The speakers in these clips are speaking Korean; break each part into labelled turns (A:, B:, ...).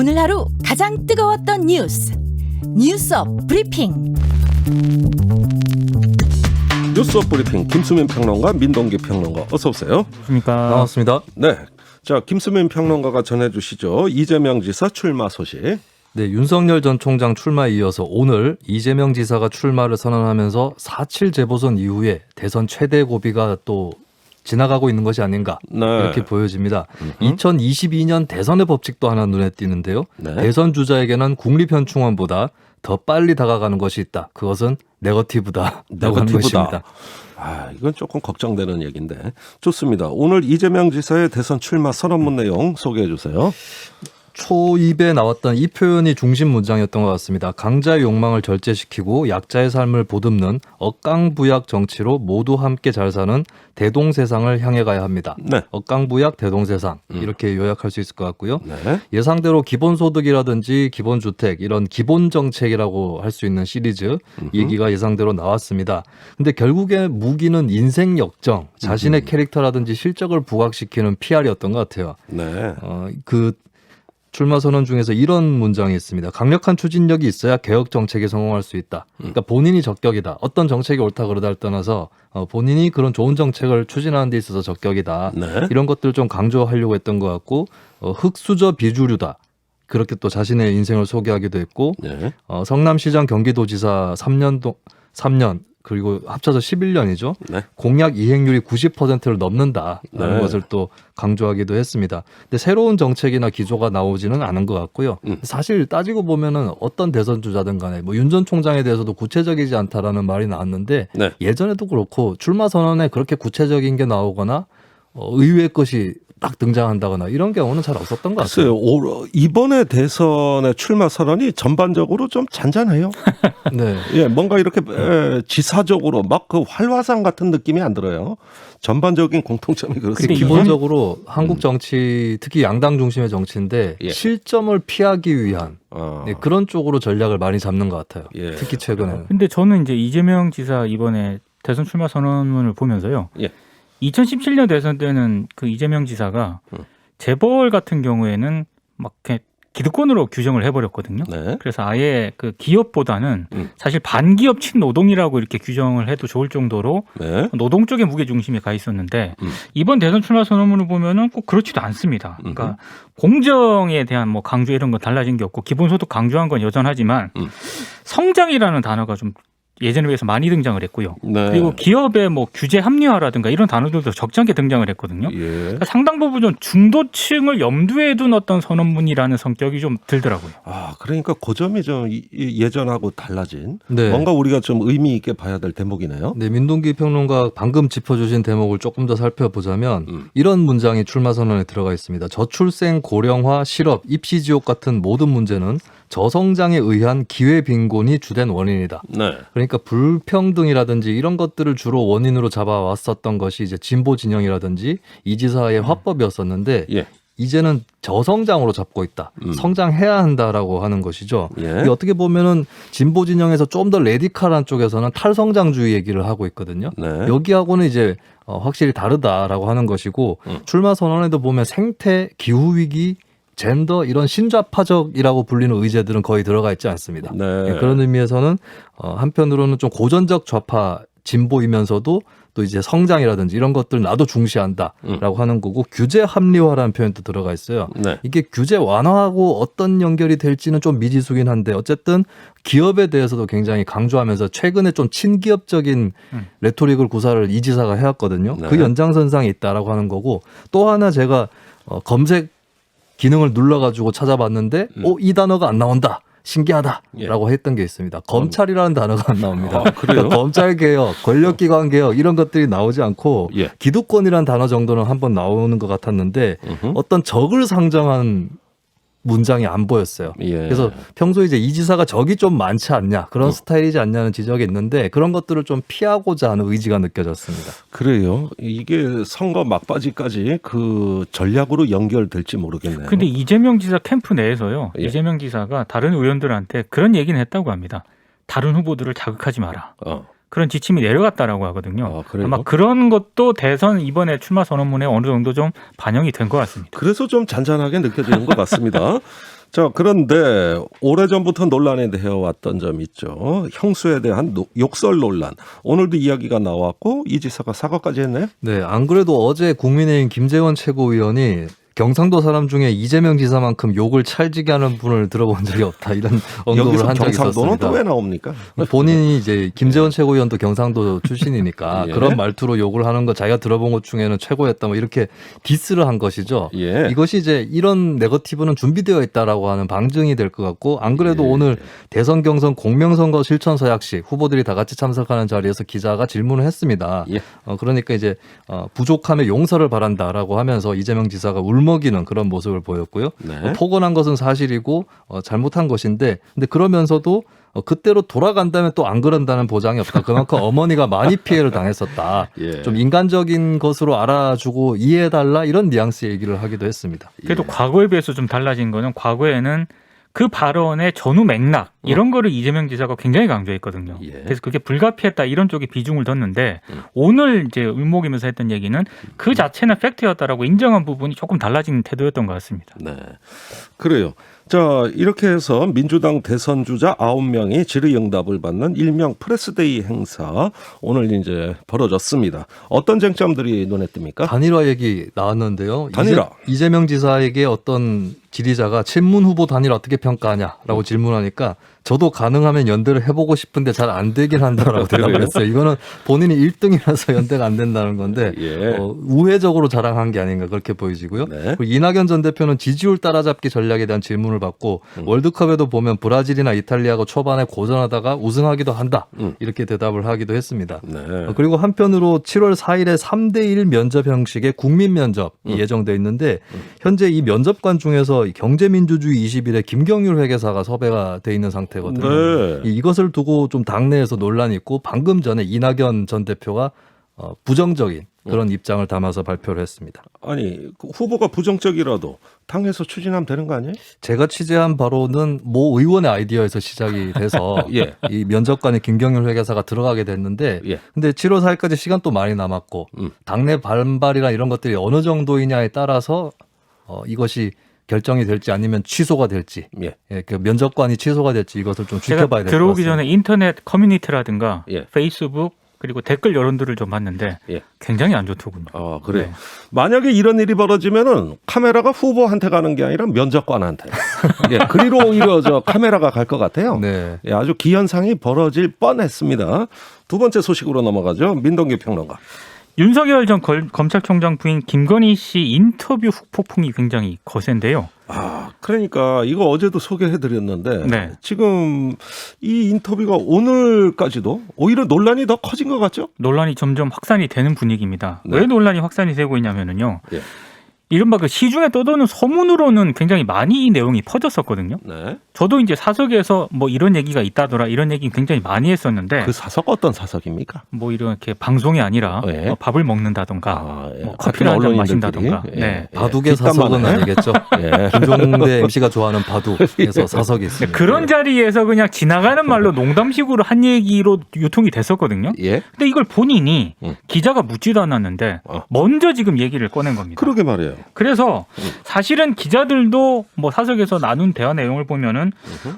A: 오늘 하루 가장 뜨거웠던 뉴스업 브리핑.
B: 뉴스업 브리핑 김수민 평론가, 민동기 평론가, 어서 오세요.
C: 안녕하십니까.
D: 반갑습니다.
B: 네, 자 김수민 평론가가 전해주시죠. 이재명 지사 출마 소식.
D: 네, 윤석열 전 총장 출마에 이어서 오늘 이재명 지사가 출마를 선언하면서 4.7 재보선 이후에 대선 최대 고비가 또 지나가고 있는 것이 아닌가
B: 네.
D: 이렇게 보여집니다. 2022년 대선의 법칙도 하나 눈에 띄는데요.
B: 네.
D: 대선 주자에게는 국립현충원보다 더 빨리 다가가는 것이 있다. 그것은 네거티브다.
B: 네거티브다. 이건 조금 걱정되는 얘기인데 좋습니다. 오늘 이재명 지사의 대선 출마 선언문 내용 소개해 주세요.
D: 초입에 나왔던 이 표현이 중심 문장이었던 것 같습니다. 강자의 욕망을 절제시키고 약자의 삶을 보듬는 억강부약 정치로 모두 함께 잘 사는 대동세상을 향해 가야 합니다.
B: 네.
D: 억강부약 대동세상 이렇게 요약할 수 있을 것 같고요.
B: 네.
D: 예상대로 기본소득이라든지 기본주택 이런 기본정책이라고 할 수 있는 시리즈 얘기가 예상대로 나왔습니다. 근데 결국에 무기는 인생 역정, 자신의 캐릭터라든지 실적을 부각시키는 PR이었던 것 같아요.
B: 네.
D: 출마 선언 중에서 이런 문장이 있습니다. 강력한 추진력이 있어야 개혁 정책에 성공할 수 있다. 그러니까 본인이 적격이다. 어떤 정책이 옳다 그러다를 떠나서 본인이 그런 좋은 정책을 추진하는 데 있어서 적격이다.
B: 네.
D: 이런 것들을 좀 강조하려고 했던 것 같고 흑수저 비주류다. 그렇게 또 자신의 인생을 소개하기도 했고
B: 네.
D: 성남시장 경기도지사 3년 그리고 합쳐서 11년이죠.
B: 네.
D: 공약 이행률이 90%를 넘는다라는
B: 네.
D: 것을 또 강조하기도 했습니다. 근데 새로운 정책이나 기조가 나오지는 않은 것 같고요. 사실 따지고 보면은 어떤 대선 주자든 간에 뭐 윤 전 총장에 대해서도 구체적이지 않다라는 말이 나왔는데
B: 네.
D: 예전에도 그렇고 출마 선언에 그렇게 구체적인 게 나오거나 의외의 것이 딱 등장한다거나 이런 경우는 잘 없었던 것 같아요.
B: 글쎄요. 이번에 대선의 출마 선언이 전반적으로 좀 잔잔해요.
D: 네.
B: 예, 뭔가 이렇게 지사적으로 막 그 활화상 같은 느낌이 안 들어요. 전반적인 공통점이
D: 근데
B: 그렇습니다.
D: 기본적으로 한국 정치, 특히 양당 중심의 정치인데
B: 예.
D: 실점을 피하기 위한 네, 그런 쪽으로 전략을 많이 잡는 것 같아요.
B: 예.
D: 특히 최근에는.
C: 근데 저는 이제 이재명 지사 이번에 대선 출마 선언문을 보면서요.
B: 예.
C: 2017년 대선 때는 그 이재명 지사가 재벌 같은 경우에는 막 이렇게 기득권으로 규정을 해버렸거든요.
B: 네.
C: 그래서 아예 그 기업보다는 사실 반기업 친노동이라고 이렇게 규정을 해도 좋을 정도로
B: 네.
C: 노동 쪽에 무게 중심이 가 있었는데 이번 대선 출마 선언문을 보면은 꼭 그렇지도 않습니다. 그러니까 공정에 대한 뭐 강조 이런 건 달라진 게 없고 기본소득 강조한 건 여전하지만 성장이라는 단어가 좀 예전에 비해서 많이 등장을 했고요.
B: 네.
C: 그리고 기업의 뭐 규제 합리화라든가 이런 단어들도 적잖게 등장을 했거든요.
B: 예.
C: 그러니까 상당 부분 좀 중도층을 염두에 둔 어떤 선언문이라는 성격이 좀 들더라고요.
B: 그러니까 그 점이 좀 예전하고 달라진
D: 네.
B: 뭔가 우리가 좀 의미 있게 봐야 될 대목이네요.
D: 네, 민동기 평론가 방금 짚어주신 대목을 조금 더 살펴보자면 이런 문장이 출마 선언에 들어가 있습니다. 저출생, 고령화, 실업, 입시 지옥 같은 모든 문제는 저성장에 의한 기회 빈곤이 주된 원인이다.
B: 네.
D: 그러니까 불평등이라든지 이런 것들을 주로 원인으로 잡아왔었던 것이 이제 진보 진영이라든지 이 지사의 화법이었었는데
B: 예.
D: 이제는 저성장으로 잡고 있다. 성장해야 한다라고 하는 것이죠.
B: 예.
D: 이게 어떻게 보면은 진보 진영에서 좀 더 레디칼한 쪽에서는 탈성장주의 얘기를 하고 있거든요.
B: 네.
D: 여기하고는 이제 확실히 다르다라고 하는 것이고 출마 선언에도 보면 생태, 기후 위기, 젠더 이런 신좌파적이라고 불리는 의제들은 거의 들어가 있지 않습니다.
B: 네.
D: 그런 의미에서는 한편으로는 좀 고전적 좌파 진보이면서도 또 이제 성장이라든지 이런 것들 나도 중시한다라고 하는 거고 규제 합리화라는 표현도 들어가 있어요.
B: 네.
D: 이게 규제 완화하고 어떤 연결이 될지는 좀 미지수긴 한데 어쨌든 기업에 대해서도 굉장히 강조하면서 최근에 좀 친기업적인 레토릭을 구사를 이 지사가 해왔거든요.
B: 네.
D: 그 연장선상에 있다라고 하는 거고 또 하나 제가 검색 기능을 눌러가지고 찾아봤는데 이 단어가 안 나온다. 신기하다라고 했던 게 있습니다. 검찰이라는 단어가 안 나옵니다.
B: 그래요?
D: 그러니까 검찰 개혁, 권력기관 개혁 이런 것들이 나오지 않고
B: 예.
D: 기득권이라는 단어 정도는 한번 나오는 것 같았는데 어떤 적을 상정한 문장이 안 보였어요.
B: 예.
D: 그래서 평소에 이제 이 지사가 적이 좀 많지 않냐 그런 스타일이지 않냐는 지적이 있는데 그런 것들을 좀 피하고자 하는 의지가 느껴졌습니다.
B: 그래요. 이게 선거 막바지까지 그 전략으로 연결될지 모르겠네요.
C: 근데 이재명 지사 캠프 내에서요.
B: 예.
C: 이재명 지사가 다른 의원들한테 그런 얘기는 했다고 합니다. 다른 후보들을 자극하지 마라. 그런 지침이 내려갔다라고 하거든요.
B: 그래요?
C: 아마 그런 것도 대선 이번에 출마 선언문에 어느 정도 좀 반영이 된 것 같습니다.
B: 그래서 좀 잔잔하게 느껴지는 것 같습니다. 자, 그런데 오래전부터 논란이 되어왔던 점이 있죠. 형수에 대한 욕설 논란. 오늘도 이야기가 나왔고 이 지사가 사과까지 했네요.
D: 네, 안 그래도 어제 국민의힘 김재원 최고위원이 경상도 사람 중에 이재명 지사만큼 욕을 찰지게 하는 분을 들어본 적이 없다 이런 언급을
B: 여기서
D: 한 적이
B: 경상도는
D: 있었습니다.
B: 또 왜 나옵니까?
D: 본인이 이제 김재원 최고위원도 경상도 출신이니까
B: 예.
D: 그런 말투로 욕을 하는 거 자기가 들어본 것 중에는 최고였다 뭐 이렇게 디스를 한 것이죠.
B: 예.
D: 이것이 이제 이런 네거티브는 준비되어 있다라고 하는 방증이 될 것 같고 안 그래도
B: 예.
D: 오늘 대선 경선 공명선거 실천 서약식 후보들이 다 같이 참석하는 자리에서 기자가 질문을 했습니다.
B: 예.
D: 그러니까 이제 부족함에 용서를 바란다라고 하면서 이재명 지사가 울먹이는 그런 모습을 보였고요.
B: 네.
D: 폭언한 것은 사실이고 잘못한 것인데 근데 그러면서도 그때로 돌아간다면 또 안 그런다는 보장이 없다. 그만큼 어머니가 많이 피해를 당했었다.
B: 예.
D: 좀 인간적인 것으로 알아주고 이해해달라 이런 뉘앙스의 얘기를 하기도 했습니다.
C: 그래도
B: 예.
C: 과거에 비해서 좀 달라진 거는 과거에는 그 발언의 전후 맥락 이런 거를 이재명 지사가 굉장히 강조했거든요.
B: 예.
C: 그래서 그게 불가피했다 이런 쪽에 비중을 뒀는데 오늘 이제 울먹이면서 했던 얘기는 그 자체는 팩트였다라고 인정한 부분이 조금 달라진 태도였던 것 같습니다.
B: 네. 그래요. 자, 이렇게 해서 민주당 대선 주자 9명이 질의응답을 받는 일명 프레스데이 행사 오늘 이제 벌어졌습니다. 어떤 쟁점들이 눈에 띕니까?
D: 단일화 얘기 나왔는데요.
B: 단일화.
D: 이재명 지사에게 어떤 지리자가 친문 후보 단일화 어떻게 평가하냐라고 질문하니까 저도 가능하면 연대를 해보고 싶은데 잘 안 되긴 한다라고 대답을 했어요. 이거는 본인이 1등이라서 연대가 안 된다는 건데
B: 예.
D: 우회적으로 자랑한 게 아닌가 그렇게 보여지고요.
B: 네.
D: 그리고 이낙연 전 대표는 지지율 따라잡기 전략에 대한 질문을 받고 월드컵에도 보면 브라질이나 이탈리아가 초반에 고전하다가 우승하기도 한다. 이렇게 대답을 하기도 했습니다.
B: 네.
D: 그리고 한편으로 7월 4일에 3대1 면접 형식의 국민 면접이 예정돼 있는데 현재 이 면접관 중에서 경제민주주의 21의 김경률 회계사가 섭외가 돼 있는 상태거든요.
B: 네.
D: 이것을 두고 좀 당내에서 논란이 있고 방금 전에 이낙연 전 대표가 부정적인 그런 입장을 담아서 발표를 했습니다.
B: 아니, 그 후보가 부정적이라도 당에서 추진하면 되는 거 아니에요?
D: 제가 취재한 바로는 모 의원의 아이디어에서 시작이 돼서
B: 예.
D: 이 면접관에 김경률 회계사가 들어가게 됐는데
B: 예.
D: 근데 7월 4일까지 시간 또 많이 남았고 당내 반발이나 이런 것들이 어느 정도이냐에 따라서 이것이 결정이 될지 아니면 취소가 될지
B: 예.
D: 그 면접관이 취소가 될지 이것을 좀
C: 제가
D: 지켜봐야 될 것
C: 들어오기
D: 같습니다.
C: 전에 인터넷 커뮤니티라든가
B: 예.
C: 페이스북 그리고 댓글 여론들을 좀 봤는데
B: 예.
C: 굉장히 안 좋더군요.
B: 아, 그래요.
C: 네.
B: 만약에 이런 일이 벌어지면은 카메라가 후보한테 가는 게 아니라 면접관한테. 예, 그리로 오히려 저 카메라가 갈 것 같아요.
D: 네.
B: 예, 아주 기현상이 벌어질 뻔했습니다. 두 번째 소식으로 넘어가죠. 민동기 평론가.
C: 윤석열 전 검찰총장 부인 김건희 씨 인터뷰 후폭풍이 굉장히 거센데요.
B: 아, 그러니까 이거 어제도 소개해드렸는데
C: 네.
B: 지금 이 인터뷰가 오늘까지도 오히려 논란이 더 커진 것 같죠?
C: 논란이 점점 확산이 되는 분위기입니다.
B: 네.
C: 왜 논란이 확산이 되고 있냐면요.
B: 예.
C: 이른바 그 시중에 떠도는 소문으로는 굉장히 많이 이 내용이 퍼졌었거든요.
B: 네.
C: 저도 이제 사석에서 뭐 이런 얘기가 있다더라 이런 얘기 굉장히 많이 했었는데
B: 그 사석 어떤 사석입니까?
C: 뭐 이렇게 방송이 아니라
B: 예.
C: 뭐 밥을 먹는다던가
B: 아, 예.
C: 뭐 커피를 한 잔
B: 같은
C: 마신다던가.
B: 언론인들끼리.
C: 네.
D: 바둑의 사석은 아니겠죠.
B: 예.
D: 김종대 MC가 좋아하는 바둑에서 사석이 있습니다.
C: 그런 자리에서 그냥 지나가는 말로 농담식으로 한 얘기로 유통이 됐었거든요.
B: 예.
C: 근데 이걸 본인이
B: 음.
C: 기자가 묻지도 않았는데
B: 어.
C: 먼저 지금 얘기를 꺼낸 겁니다.
B: 그러게 말이에요.
C: 그래서 사실은 기자들도 뭐 사석에서 나눈 대화 내용을 보면은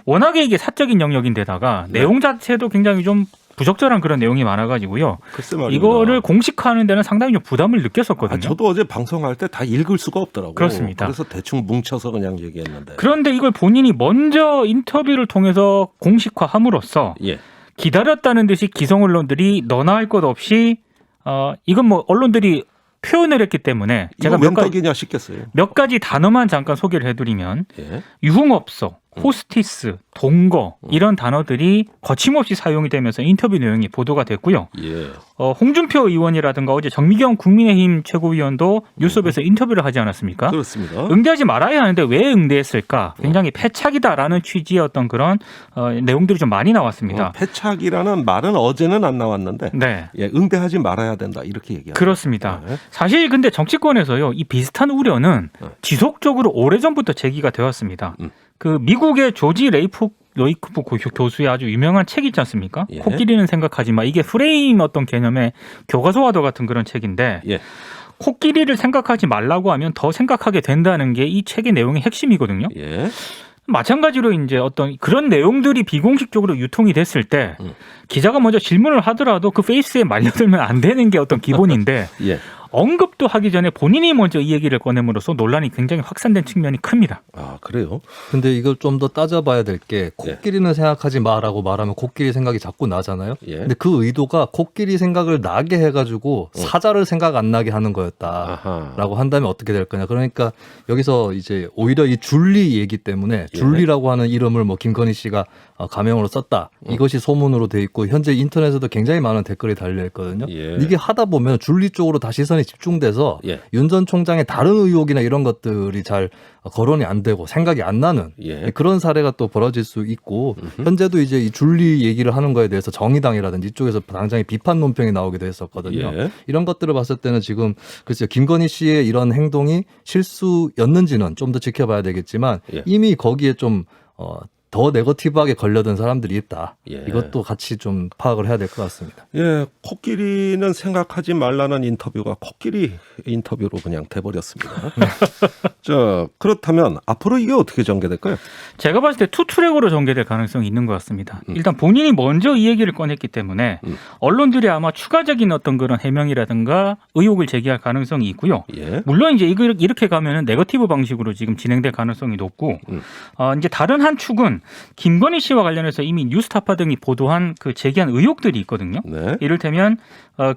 C: 워낙에 이게 사적인 영역인데다가
B: 네.
C: 내용 자체도 굉장히 좀 부적절한 그런 내용이 많아가지고요.
B: 글쎄 말입니다.
C: 이거를 공식화하는 데는 상당히 좀 부담을 느꼈었거든요.
B: 아, 저도 어제 방송할 때 다 읽을 수가 없더라고요.
C: 그렇습니다.
B: 그래서 대충 뭉쳐서 그냥 얘기했는데.
C: 그런데 이걸 본인이 먼저 인터뷰를 통해서 공식화함으로써
B: 예.
C: 기다렸다는 듯이 기성 언론들이 너나 할 것 없이 이건 뭐 언론들이 표현을 했기 때문에 제가
B: 이거 웬떡이냐 싶겠어요.
C: 몇 가지 단어만 잠깐 소개를 해드리면
B: 예.
C: 유흥업소, 호스티스, 동거 이런 단어들이 거침없이 사용이 되면서 인터뷰 내용이 보도가 됐고요.
B: 예.
C: 홍준표 의원이라든가 어제 정미경 국민의힘 최고위원도 뉴스업에서 인터뷰를 하지 않았습니까?
B: 그렇습니다.
C: 응대하지 말아야 하는데 왜 응대했을까? 굉장히 패착이다라는 취지의 어떤 그런 내용들이 좀 많이 나왔습니다.
B: 패착이라는 말은 어제는 안 나왔는데
C: 네.
B: 예, 응대하지 말아야 된다 이렇게 얘기합니다.
C: 그렇습니다.
B: 네.
C: 사실 근데 정치권에서요, 이 비슷한 우려는 지속적으로 오래전부터 제기가 되었습니다. 그 미국의 조지 레이크프 교수의 아주 유명한 책 있지 않습니까?
B: 예.
C: 코끼리는 생각하지 마. 이게 프레임 어떤 개념의 교과서와도 같은 그런 책인데
B: 예.
C: 코끼리를 생각하지 말라고 하면 더 생각하게 된다는 게 이 책의 내용의 핵심이거든요.
B: 예.
C: 마찬가지로 이제 어떤 그런 내용들이 비공식적으로 유통이 됐을 때 기자가 먼저 질문을 하더라도 그 페이스에 말려들면 안 되는 게 어떤 기본인데
B: 예.
C: 언급도 하기 전에 본인이 먼저 이 얘기를 꺼냄으로써 논란이 굉장히 확산된 측면이 큽니다.
B: 아, 그래요?
D: 근데 이걸 좀 더 따져봐야 될 게 코끼리는 생각하지 마라고 말하면 코끼리 생각이 자꾸 나잖아요.
B: 예.
D: 근데 그 의도가 코끼리 생각을 나게 해가지고 사자를 생각 안 나게 하는 거였다라고
B: 아하.
D: 한다면 어떻게 될 거냐. 그러니까 여기서 이제 오히려 이 줄리 얘기 때문에 줄리라고 하는 이름을 뭐 김건희 씨가 가명으로 썼다. 이것이 소문으로 돼 있고 현재 인터넷에도 굉장히 많은 댓글이 달려 있거든요.
B: 예.
D: 이게 하다 보면 줄리 쪽으로 다 시선이 집중돼서
B: 예.
D: 윤 전 총장의 다른 의혹이나 이런 것들이 잘 거론이 안 되고 생각이 안 나는
B: 예.
D: 그런 사례가 또 벌어질 수 있고 현재도 이제 이 줄리 얘기를 하는 거에 대해서 정의당이라든지 이쪽에서 당장에 비판 논평이 나오기도 했었거든요.
B: 예.
D: 이런 것들을 봤을 때는 지금 글쎄요 김건희 씨의 이런 행동이 실수였는지는 좀 더 지켜봐야 되겠지만
B: 예.
D: 이미 거기에 좀 더 네거티브하게 걸려든 사람들이 있다.
B: 예.
D: 이것도 같이 좀 파악을 해야 될 것 같습니다.
B: 예, 코끼리는 생각하지 말라는 인터뷰가 코끼리 인터뷰로 그냥 돼버렸습니다. 자, 그렇다면 앞으로 이게 어떻게 전개될까요?
C: 제가 봤을 때 투트랙으로 전개될 가능성이 있는 것 같습니다. 일단 본인이 먼저 이 얘기를 꺼냈기 때문에 언론들이 아마 추가적인 어떤 그런 해명이라든가 의혹을 제기할 가능성이 있고요.
B: 예.
C: 물론 이제 이렇게 가면은 네거티브 방식으로 지금 진행될 가능성이 높고 이제 다른 한 축은 김건희 씨와 관련해서 이미 뉴스타파 등이 보도한 그 제기한 의혹들이 있거든요.
B: 네.
C: 이를테면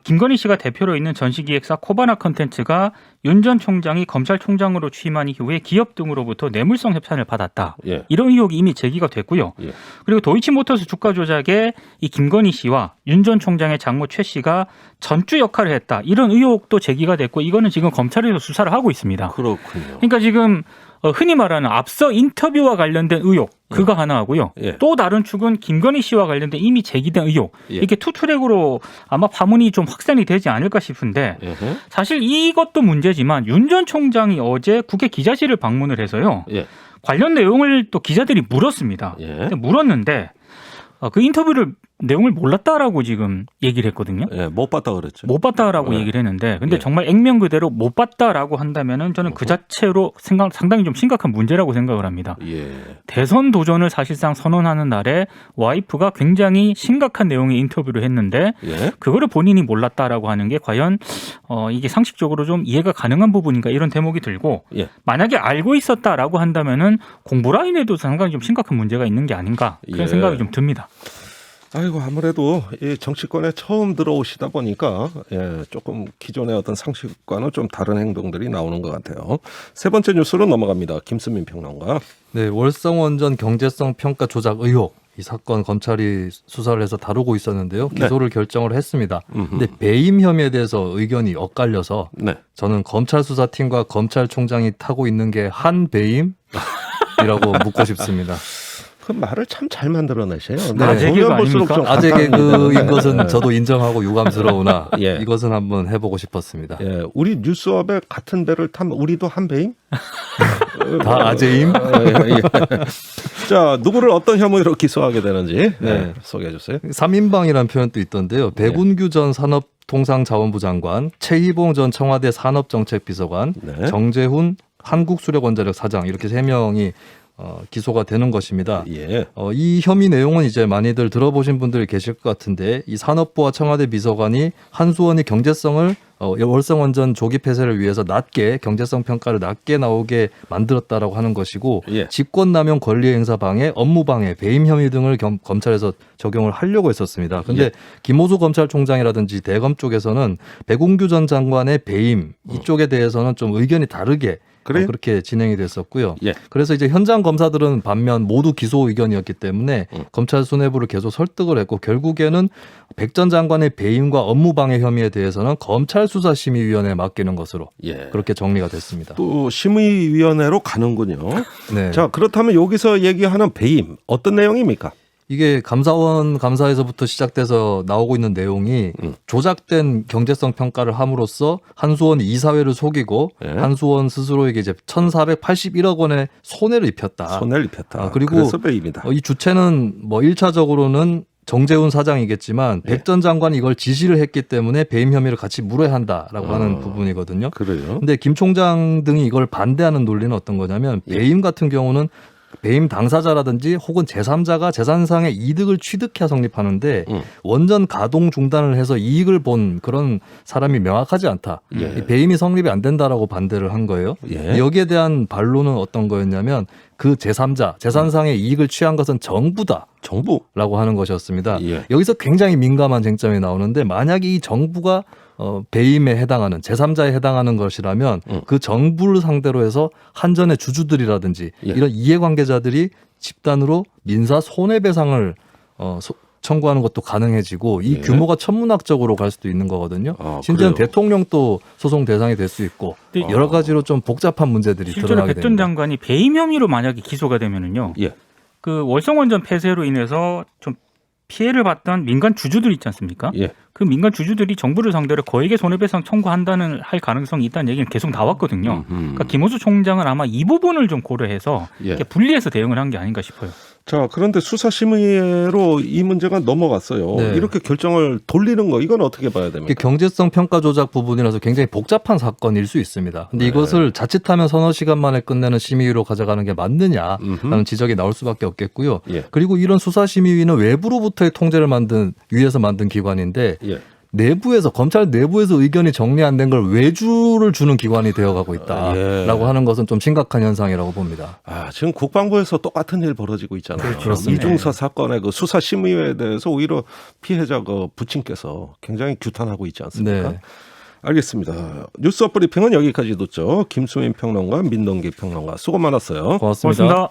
C: 김건희 씨가 대표로 있는 전시기획사 코바나 컨텐츠가 윤 전 총장이 검찰총장으로 취임한 이후에 기업 등으로부터 뇌물성 협찬을 받았다.
B: 예.
C: 이런 의혹이 이미 제기가 됐고요.
B: 예.
C: 그리고 도이치모터스 주가 조작에 이 김건희 씨와 윤 전 총장의 장모 최 씨가 전주 역할을 했다. 이런 의혹도 제기가 됐고 이거는 지금 검찰에서 수사를 하고 있습니다.
B: 그렇군요.
C: 그러니까 지금 흔히 말하는 앞서 인터뷰와 관련된 의혹 그거 하나 하고요.
B: 예.
C: 또 다른 축은 김건희 씨와 관련된 이미 제기된 의혹
B: 예.
C: 이렇게 투트랙으로 아마 파문이 좀 확산이 되지 않을까 싶은데
B: 예헤.
C: 사실 이것도 문제지만 윤 전 총장이 어제 국회 기자실을 방문을 해서요.
B: 예.
C: 관련 내용을 또 기자들이 물었습니다.
B: 예.
C: 근데 물었는데 그 인터뷰를 내용을 몰랐다라고 지금 얘기를 했거든요.
B: 예, 못 봤다 그랬죠.
C: 못 봤다라고
B: 네.
C: 얘기를 했는데 근데
B: 예.
C: 정말 액면 그대로 못 봤다라고 한다면은 저는 그 자체로 상당히 좀 심각한 문제라고 생각을 합니다.
B: 예.
C: 대선 도전을 사실상 선언하는 날에 와이프가 굉장히 심각한 내용의 인터뷰를 했는데
B: 예.
C: 그거를 본인이 몰랐다라고 하는 게 과연 이게 상식적으로 좀 이해가 가능한 부분인가 이런 대목이 들고
B: 예.
C: 만약에 알고 있었다라고 한다면은 공보 라인에도 상당히 좀 심각한 문제가 있는 게 아닌가 그런
B: 예.
C: 생각이 좀 듭니다.
B: 아이고 아무래도 이 정치권에 처음 들어오시다 보니까 조금 기존의 어떤 상식과는 좀 다른 행동들이 나오는 것 같아요. 세 번째 뉴스로 넘어갑니다. 김수민 평론가.
D: 네, 월성원전 경제성 평가 조작 의혹. 이 사건 검찰이 수사를 해서 다루고 있었는데요. 기소를 결정을 했습니다. 근데 배임 혐의에 대해서 의견이 엇갈려서
B: 네.
D: 저는 검찰 수사팀과 검찰총장이 타고 있는 게 한 배임이라고 묻고 싶습니다.
B: 그 말을 참 잘 만들어내세요.
D: 네.
C: 아재 개그
B: 보면 볼수록
C: 아닙니까?
B: 좀
D: 아재
B: 감탄합니다.
D: 개그인 것은 저도 인정하고 유감스러우나
B: 예.
D: 이것은 한번 해보고 싶었습니다.
B: 예, 우리 뉴스업에 같은 배를 타면 우리도 한 배임?
D: 다 아재임?
B: 예. 자, 누구를 어떤 혐의로 기소하게 되는지 소개해 주세요.
D: 3인방이라는 표현도 있던데요. 백운규 전 산업통상자원부 장관, 최희봉 전 청와대 산업정책비서관,
B: 네.
D: 정재훈 한국수력원자력 사장 이렇게 3명이 기소가 되는 것입니다.
B: 예.
D: 이 혐의 내용은 이제 많이들 들어보신 분들이 계실 것 같은데 이 산업부와 청와대 비서관이 한수원이 경제성을 월성원전 조기 폐쇄를 위해서 낮게 경제성 평가를 낮게 나오게 만들었다라고 하는 것이고
B: 예.
D: 직권남용 권리행사 방해, 업무방해, 배임 혐의 등을 검찰에서 적용을 하려고 했었습니다. 근데
B: 예.
D: 김호수 검찰총장이라든지 대검 쪽에서는 백운규 전 장관의 배임 이쪽에 대해서는 좀 의견이 다르게
B: 그래요?
D: 그렇게 진행이 됐었고요.
B: 예.
D: 그래서 이제 현장 검사들은 반면 모두 기소 의견이었기 때문에 검찰 수뇌부를 계속 설득을 했고 결국에는 백 전 장관의 배임과 업무방해 혐의에 대해서는 검찰 수사심의위원회에 맡기는 것으로
B: 예.
D: 그렇게 정리가 됐습니다.
B: 또 심의위원회로 가는군요.
D: 네.
B: 자, 그렇다면 여기서 얘기하는 배임 어떤 내용입니까?
D: 이게 감사원 감사에서부터 시작돼서 나오고 있는 내용이 조작된 경제성 평가를 함으로써 한수원 이사회를 속이고
B: 예.
D: 한수원 스스로에게 이제 1,481억 원의 손해를 입혔다.
B: 손해를 입혔다.
D: 그리고
B: 그래서 배임이다.
D: 이 주체는 뭐 1차적으로는 정재훈 사장이겠지만
B: 예.
D: 백 전 장관이 이걸 지시를 했기 때문에 배임 혐의를 같이 물어야 한다라고 하는 부분이거든요.
B: 그래요.
D: 근데 김 총장 등이 이걸 반대하는 논리는 어떤 거냐면 배임 같은 경우는 배임 당사자라든지 혹은 제3자가 재산상의 이득을 취득해야 성립하는데 원전 가동 중단을 해서 이익을 본 그런 사람이 명확하지 않다.
B: 예.
D: 이 배임이 성립이 안 된다라고 반대를 한 거예요.
B: 예.
D: 여기에 대한 반론은 어떤 거였냐면 그 제3자, 재산상의 이익을 취한 것은 정부다.
B: 정부.
D: 라고 하는 것이었습니다.
B: 예.
D: 여기서 굉장히 민감한 쟁점이 나오는데 만약에 이 정부가 배임에 해당하는 제3자에 해당하는 것이라면 그 정부를 상대로 해서 한전의 주주들이라든지
B: 예.
D: 이런 이해관계자들이 집단으로 민사 손해배상을 청구하는 것도 가능해지고 이
B: 예.
D: 규모가 천문학적으로 갈 수도 있는 거거든요. 심지어는
B: 그래요?
D: 대통령도 소송 대상이 될 수 있고
C: 근데
D: 여러 가지로 좀 복잡한 문제들이
C: 실제로
D: 드러나게
C: 백 전
D: 됩니다.
C: 장관이 배임 혐의로 만약에 기소가 되면은요.
B: 예.
C: 그 월성원전 폐쇄로 인해서 좀 피해를 봤던 민간 주주들 있지 않습니까?
B: 예.
C: 그 민간 주주들이 정부를 상대로 거액의 손해배상 청구한다는 할 가능성이 있다는 얘기는 계속 나왔거든요. 그러니까 김호수 총장은 아마 이 부분을 좀 고려해서
B: 예.
C: 이렇게 분리해서 대응을 한 게 아닌가 싶어요.
B: 자, 그런데 수사심의회로 이 문제가 넘어갔어요.
D: 네.
B: 이렇게 결정을 돌리는 거 이건 어떻게 봐야 됩니까?
D: 이게 경제성 평가 조작 부분이라서 굉장히 복잡한 사건일 수 있습니다. 근데
B: 네.
D: 이것을 자칫하면 서너 시간 만에 끝내는 심의위로 가져가는 게 맞느냐라는 지적이 나올 수밖에 없겠고요.
B: 예.
D: 그리고 이런 수사심의위는 외부로부터의 통제를 위해서 만든 기관인데
B: 예.
D: 내부에서 검찰 내부에서 의견이 정리 안 된 걸 외주를 주는 기관이 되어가고 있다라고
B: 예.
D: 하는 것은 좀 심각한 현상이라고 봅니다.
B: 아, 지금 국방부에서 똑같은 일 벌어지고 있잖아요.
D: 그렇습니다.
B: 이중서 사건의 그 수사심의회에 대해서 오히려 피해자 그 부친께서 굉장히 규탄하고 있지 않습니까?
D: 네.
B: 알겠습니다. 뉴스 브리핑은 여기까지 듣죠. 김수민 평론가, 민동기 평론가 수고 많았어요.
D: 고맙습니다.
C: 고맙습니다.